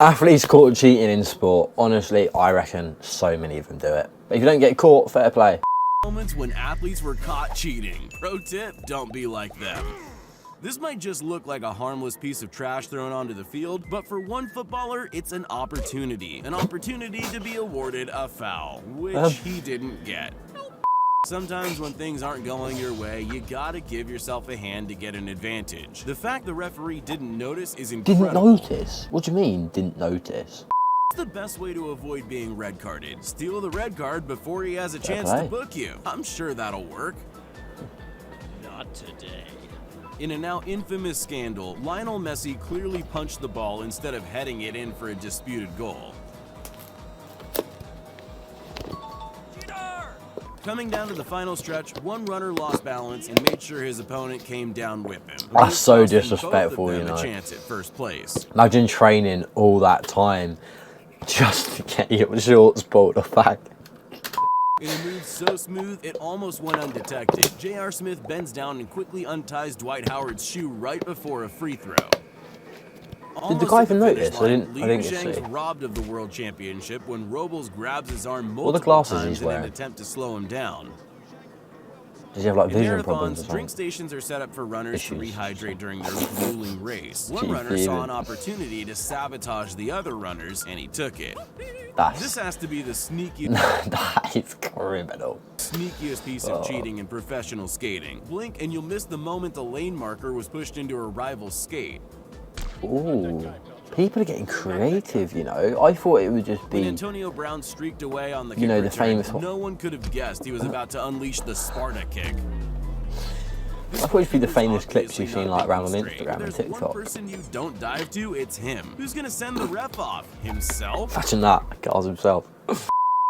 Athletes caught cheating in sport. Honestly, I reckon so many of them do it. But if you don't get caught, fair play. Moments when athletes were caught cheating. Pro tip, don't be like them. This might just look like a harmless piece of trash thrown onto the field, but for one footballer, it's an opportunity. An opportunity to be awarded a foul, which he didn't get. Sometimes when things aren't going your way, you gotta give yourself a hand to get an advantage. The fact the referee didn't notice is incredible. Didn't notice? What do you mean, didn't notice? What's the best way to avoid being red carded? Steal the red card before he has a chance to book you. I'm sure that'll work. Not today. In a now infamous scandal, Lionel Messi clearly punched the ball instead of heading it in for a disputed goal. Coming down to the final stretch, one runner lost balance and made sure his opponent came down with him. That's so disrespectful, you know. A chance at first place. Imagine training all that time just to get your shorts pulled off back. In a move so smooth, it almost went undetected. J.R. Smith bends down and quickly unties Dwight Howard's shoe right before a free throw. Did the guy even notice? I didn't get to see. Robbed of the world championship when Robles grabs his arm What are the multiple glasses times he's in wearing? an attempt to slow him down. Does he have like In vision problems or marathons, something? drink stations are set up for runners to Issues. rehydrate during their grueling race. One Gee, runner saw David. an opportunity to sabotage the other runners, and he took it. This That's has to be the sneakiest that is criminal. piece of cheating in professional skating. Blink and you'll miss the moment the lane marker was pushed into a rival's skate. Ooh, people are getting creative, you know. I thought it would just When be Antonio Brown streaked away on the You know, kick the return, famous- no one could have guessed he was about to unleash the Sparta kick. I thought it'd be the famous This clips you've obviously seen not like around on thinking straight. Instagram and There's TikTok. one person you don't dive to, it's him. Who's gonna send the ref off? Himself? Imagine that, Cars himself.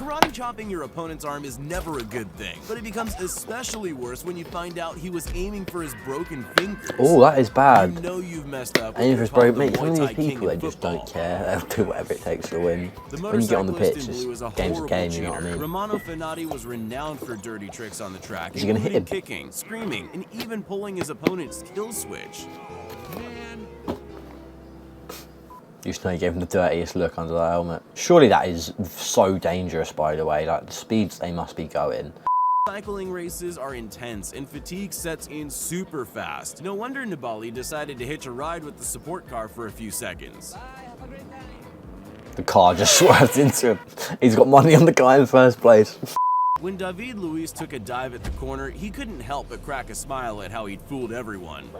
Karate chopping your opponent's arm is never a good thing, but it becomes especially worse when you find out he was aiming for his broken fingers. Oh, that is bad. You know you've messed up. when And if you're it's called broke, the mate, some Muay of Thai these king people, in they just don't football. care. They'll do whatever it takes to win. The When you get on the motorcyclist pitch, in blue is a it's game's a horrible game, you know what I cheater. mean? Romano Fenati was renowned for dirty tricks on the track, Is he gonna hit including him? kicking, screaming, and even pulling his opponent's kill switch. Man, You just know he gave him the dirtiest look under that helmet. Surely that is so dangerous, by the way. Like, the speeds they must be going. cycling races are intense and fatigue sets in super fast. No wonder Nibali decided to hitch a ride with the support car for a few seconds. The car just swerved into him. He's got money on the guy in the first place. When David Luiz took a dive at the corner, he couldn't help but crack a smile at how he'd fooled everyone.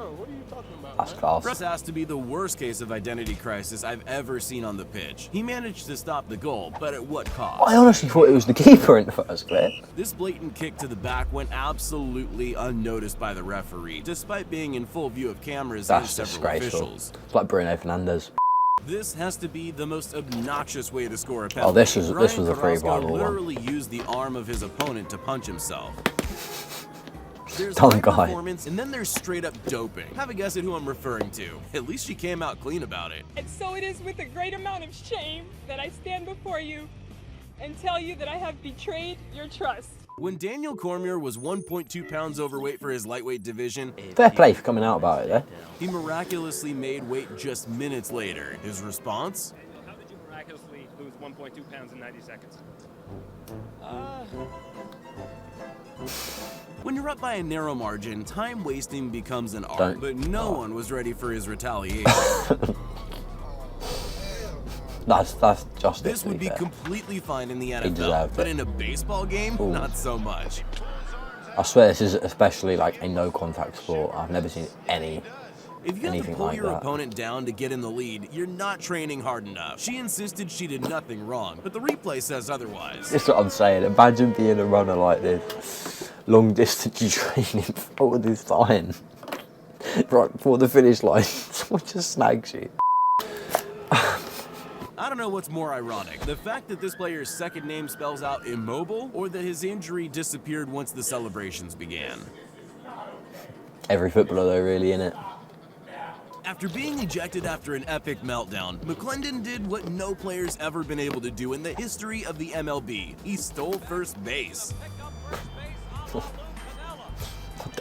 That's class. This has to be the worst case of identity crisis I've ever seen on the pitch. He managed to stop the goal, but at what cost? I honestly thought it was the keeper in the first clip. This blatant kick to the back went absolutely unnoticed by the referee, despite being in full view of cameras and That's several disgraceful. officials. It's like Bruno Fernandes. This has to be the most obnoxious way to score a penalty. Oh, this was a Ryan pretty Carrasco viral one. literally used the arm of his opponent to punch himself. There's Dumb high guy. performance, and then there's straight up doping. Have a guess at who I'm referring to. At least she came out clean about it. And so it is with a great amount of shame that I stand before you and tell you that I have betrayed your trust. When Daniel Cormier was 1.2 pounds overweight for his lightweight division, Fair play for coming out about it, there. he miraculously made weight just minutes later. His response? How did you miraculously lose 1.2 pounds in 90 seconds? When you're up by a narrow margin, time wasting becomes an art. Don't- But no one was ready for his retaliation. That's justice. This to would be fair. completely fine in the deserved NFL, but it. in a baseball game, Ooh. not so much. I swear this is especially like a no-contact sport. I've never seen any. If you have to Anything pull like your that. opponent down to get in the lead, you're not training hard enough. She insisted she did nothing wrong, but the replay says otherwise. That's what I'm saying. Imagine being a runner like this, long distance training for all this time, right before the finish line, someone just snags you. I don't know what's more ironic, the fact that this player's second name spells out immobile, or that his injury disappeared once the celebrations began. Every footballer though, really, innit? After being ejected after an epic meltdown, McClendon did what no player's ever been able to do in the history of the MLB. He stole first base.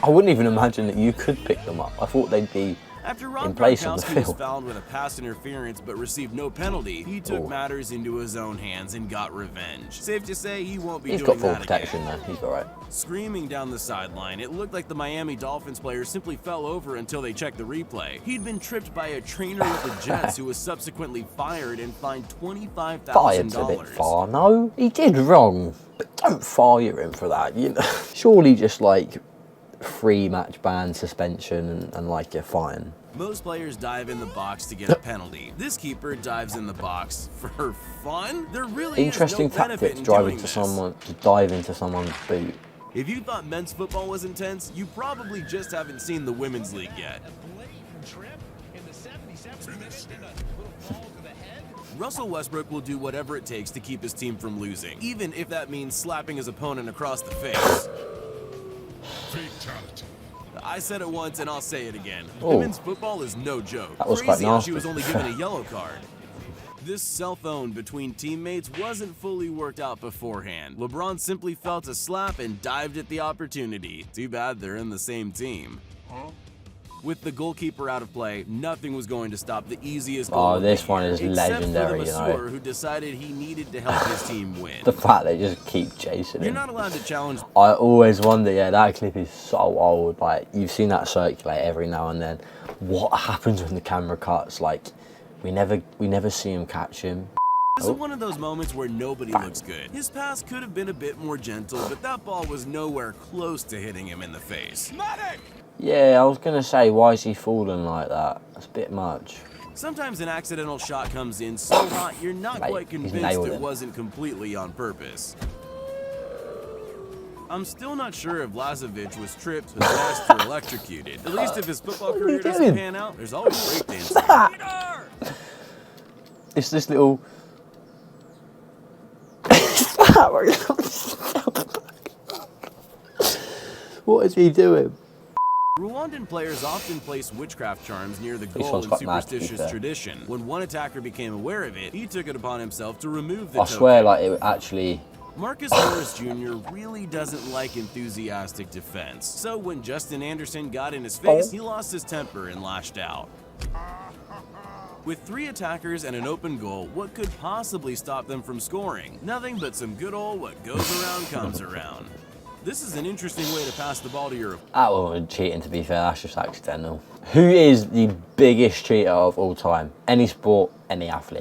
I wouldn't even imagine that you could pick them up. I thought they'd be After Rob place on the Gronkowski was field. fouled with a pass interference but received no penalty, he took Ooh. matters into his own hands and got revenge. Safe to say he won't be He's doing got full that protection again. there. He's all right. Screaming down the sideline, it looked like the Miami Dolphins player simply fell over until they checked the replay. He'd been tripped by a trainer with the Jets who was subsequently fired and fined $25,000. Fired's a bit far. No, he did wrong, but don't fire him for that. You know, surely just like 3-match ban, suspension, and like a fine. Most players dive in the box to get a penalty. This keeper dives in the box for fun? There really Interesting is no benefit tactic, in dive doing into this. to dive into someone's boot. If you thought men's football was intense, you probably just haven't seen the women's league yet. Russell Westbrook will do whatever it takes to keep his team from losing, even if that means slapping his opponent across the face. Fatality. I said it once and I'll say it again. Oh. Women's football is no joke. That was Crazy quite how she nasty. was only given a yellow card. This cell phone between teammates wasn't fully worked out beforehand. LeBron simply felt a slap and dived at the opportunity. Too bad they're in the same team. With the goalkeeper out of play, nothing was going to stop the easiest goal. Oh, of this the one year, is except legendary, for the you know. masseur who decided he needed to help his team win. The fact they just keep chasing You're him. not allowed to challenge. I always wonder, yeah, that clip is so old. Like, you've seen that circulate every now and then. What happens when the camera cuts? Like, we never see him catch him. This is one of those moments where nobody looks good. His pass could have been a bit more gentle, but that ball was nowhere close to hitting him in the face. Yeah, I was gonna say, why is he falling like that? That's a bit much. Sometimes an accidental shot comes in so hot you're not Mate, quite he's convinced nailed it it. wasn't completely on purpose. I'm still not sure if Lazovic was tripped, possessed, or electrocuted. At least if his football What are career you doesn't doing? pan out, there's always breakdancing. It's this little. What is he doing? Rwandan players often place witchcraft charms near the This goal one's in quite mad, to be superstitious fair. tradition. When one attacker became aware of it, he took it upon himself to remove the I token. swear, like, it actually. Marcus Morris Jr. really doesn't like enthusiastic defense, so when Justin Anderson got in his face, he lost his temper and lashed out. With 3 attackers and an open goal, what could possibly stop them from scoring? Nothing but some good old what goes around comes around. This is an interesting way to pass the ball to your That wasn't cheating, to be fair, that's just accidental. Who is the biggest cheater of all time? Any sport, any athlete.